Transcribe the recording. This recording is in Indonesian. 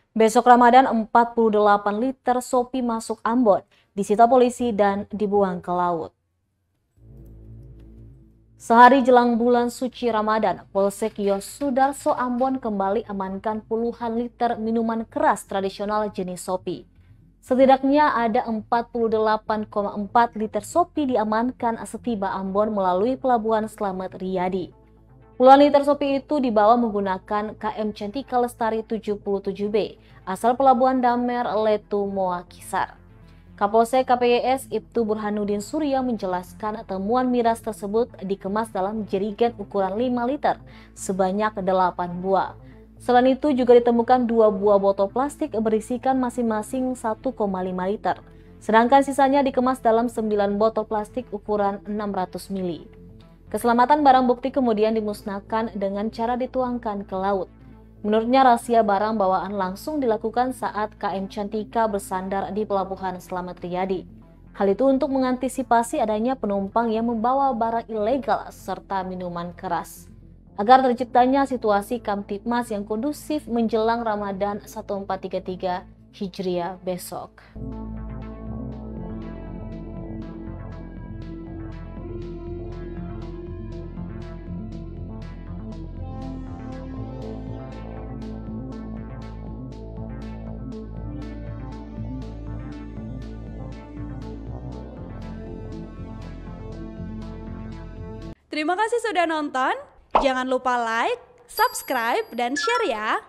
Besok Ramadan 48 liter Shopee masuk Ambon, disita polisi dan dibuang ke laut. Sehari jelang bulan suci Ramadan, Polsek Yosudarso Ambon kembali amankan puluhan liter minuman keras tradisional jenis Shopee. Setidaknya ada 48,4 liter Shopee diamankan setiba Ambon melalui Pelabuhan Slamet Riyadi. Puluhan liter Shopee itu dibawa menggunakan KM Cantika Lestari 77B asal Pelabuhan Damer, Letu, Moakisar. Kapolsek KPYS Ibtu Burhanuddin Surya menjelaskan temuan miras tersebut dikemas dalam jerigen ukuran 5 liter sebanyak 8 buah. Selain itu juga ditemukan 2 buah botol plastik berisikan masing-masing 1,5 liter. Sedangkan sisanya dikemas dalam 9 botol plastik ukuran 600 mili. Keselamatan barang bukti kemudian dimusnahkan dengan cara dituangkan ke laut. Menurutnya razia barang bawaan langsung dilakukan saat KM Cantika bersandar di Pelabuhan Slamet Riyadi. Hal itu untuk mengantisipasi adanya penumpang yang membawa barang ilegal serta minuman keras, agar terciptanya situasi Kamtibmas yang kondusif menjelang Ramadan 1433 Hijriah besok. Terima kasih sudah nonton. Jangan lupa like, subscribe, dan share ya.